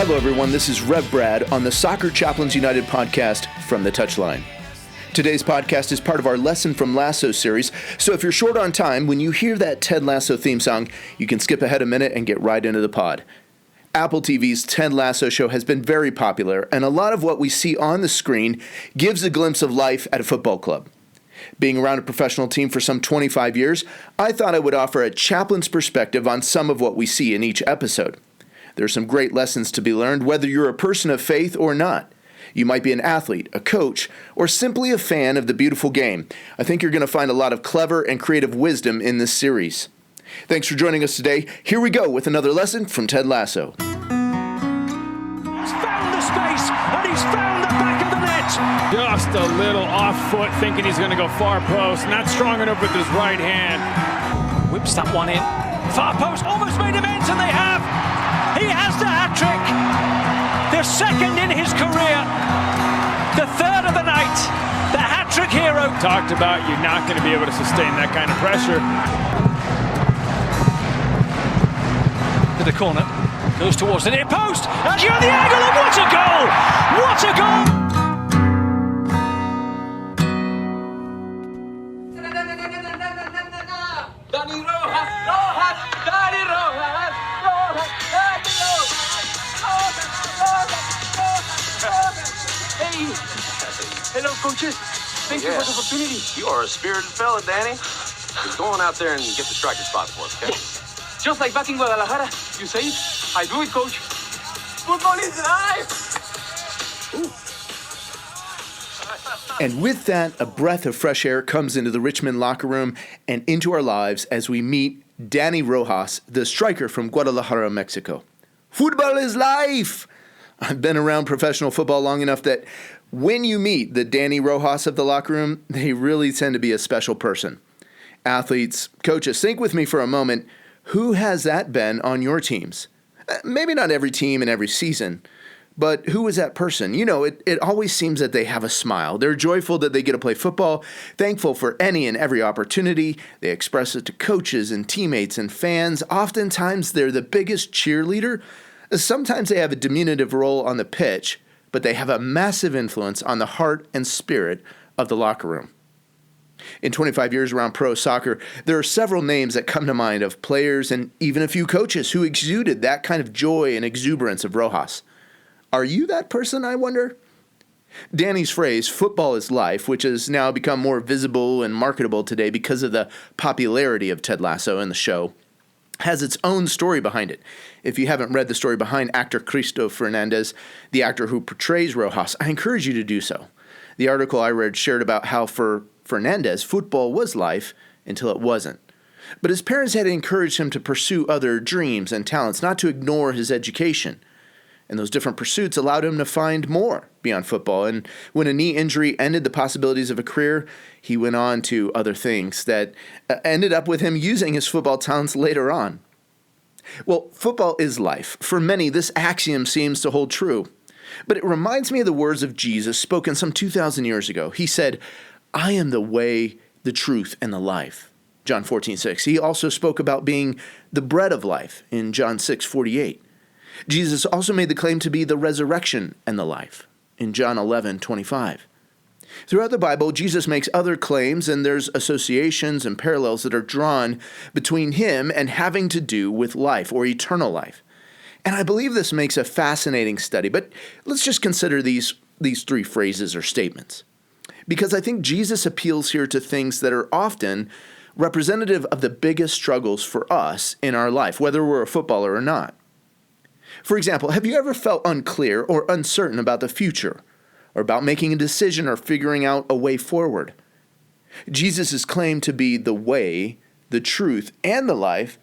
Hello, everyone. This is Rev Brad on the Soccer Chaplains United podcast from the Touchline. Today's podcast is part of our Lesson from Lasso series, so if you're short on time, when you hear that Ted Lasso theme song, you can skip ahead a minute and get right into the pod. Apple TV's Ted Lasso show has been very popular, and a lot of what we see on the screen gives a glimpse of life at a football club. Being around a professional team for some 25 years, I thought I would offer a chaplain's perspective on some of what we see in each episode. There are some great lessons to be learned, whether you're a person of faith or not. You might be an athlete, a coach, or simply a fan of the beautiful game. I think you're going to find a lot of clever and creative wisdom in this series. Thanks for joining us today. Here we go with another lesson from Ted Lasso. He's found the space, and he's found the back of the net. Just a little off foot, thinking he's going to go far post. Not strong enough with his right hand. Whips that one in. Far post, almost made him ends, and they have. He has the hat-trick. The second in his career. The third of the night. The hat-trick hero. Talked about you're not going to be able to sustain that kind of pressure. To the corner. Goes towards the near post. And you're the angle, and what a goal! What a goal! Danny Rojas, Rojas, Danny Rojas, Rojas, Danny Rojas, Hey, hello coaches. Thank you for the opportunity. You are a spirited fella, Danny. Just go on out there and get the striker spot for us, okay? Just like back in Guadalajara. You say it, I do it, coach. Football is life. And with that, a breath of fresh air comes into the Richmond locker room and into our lives as we meet Danny Rojas, the striker from Guadalajara, Mexico. Football is life! I've been around professional football long enough that when you meet the Danny Rojas of the locker room, they really tend to be a special person. Athletes, coaches, think with me for a moment. Who has that been on your teams? Maybe not every team in every season, but who is that person? You know, it always seems that they have a smile. They're joyful that they get to play football, thankful for any and every opportunity. They express it to coaches and teammates and fans. Oftentimes, they're the biggest cheerleader. Sometimes they have a diminutive role on the pitch, but they have a massive influence on the heart and spirit of the locker room. In 25 years around pro soccer, there are several names that come to mind of players and even a few coaches who exuded that kind of joy and exuberance of Rojas. Are you that person, I wonder? Danny's phrase, football is life, which has now become more visible and marketable today because of the popularity of Ted Lasso and the show, has its own story behind it. If you haven't read the story behind actor Cristo Fernandez, the actor who portrays Rojas, I encourage you to do so. The article I read shared about how for Fernandez, football was life until it wasn't. But his parents had encouraged him to pursue other dreams and talents, not to ignore his education. And those different pursuits allowed him to find more beyond football. And when a knee injury ended the possibilities of a career, he went on to other things that ended up with him using his football talents later on. Well, football is life. For many, this axiom seems to hold true. But it reminds me of the words of Jesus spoken some 2,000 years ago. He said, I am the way, the truth, and the life. John 14:6. He also spoke about being the bread of life in John 6:48. Jesus also made the claim to be the resurrection and the life in John 11:25. Throughout the Bible, Jesus makes other claims, and there's associations and parallels that are drawn between him and having to do with life or eternal life. And I believe this makes a fascinating study, but let's just consider these three phrases or statements. Because I think Jesus appeals here to things that are often representative of the biggest struggles for us in our life, whether we're a footballer or not. For example, have you ever felt unclear or uncertain about the future, or about making a decision or figuring out a way forward? Jesus' claim to be the way, the truth, and the life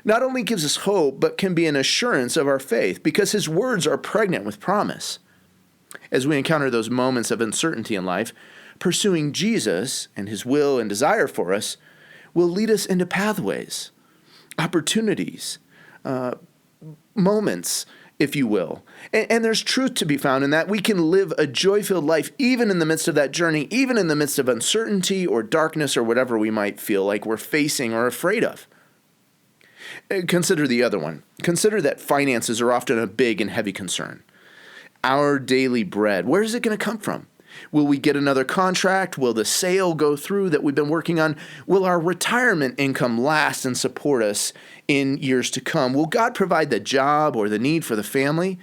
not only gives us hope, but can be an assurance of our faith, because his words are pregnant with promise. As we encounter those moments of uncertainty in life, pursuing Jesus and his will and desire for us will lead us into pathways, opportunities, moments, if you will. And there's truth to be found in that. We can live a joy-filled life even in the midst of that journey, even in the midst of uncertainty or darkness or whatever we might feel like we're facing or afraid of. Consider the other one. Consider that finances are often a big and heavy concern. Our daily bread, where is it going to come from? Will we get another contract? Will the sale go through that we've been working on? Will our retirement income last and support us in years to come? Will God provide the job or the need for the family?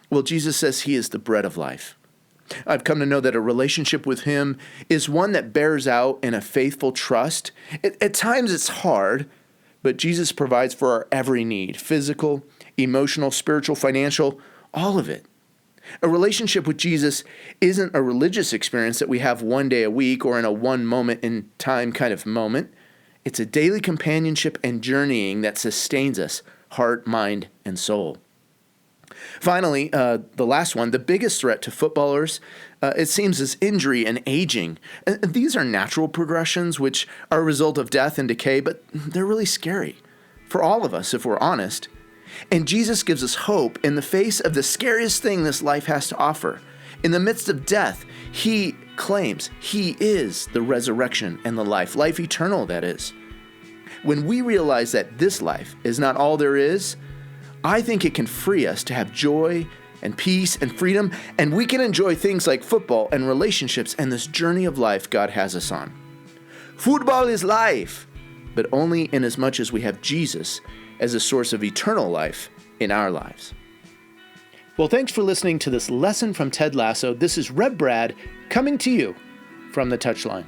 Well, Jesus says he is the bread of life. I've come to know that a relationship with him is one that bears out in a faithful trust. At times it's hard, but Jesus provides for our every need, physical, emotional, spiritual, financial, all of it. A relationship with Jesus isn't a religious experience that we have one day a week or in a one moment in time kind of moment. It's a daily companionship and journeying that sustains us, heart, mind, and soul. Finally, the last one, the biggest threat to footballers, it seems, is injury and aging. And these are natural progressions which are a result of death and decay, but they're really scary for all of us if we're honest. And Jesus gives us hope in the face of the scariest thing this life has to offer. In the midst of death, he claims he is the resurrection and the life eternal, that is. When we realize that this life is not all there is, I think it can free us to have joy and peace and freedom, and we can enjoy things like football and relationships and this journey of life God has us on. Football is life, but only in as much as we have Jesus as a source of eternal life in our lives. Well, thanks for listening to this lesson from Ted Lasso. This is Rev Brad coming to you from the touchline.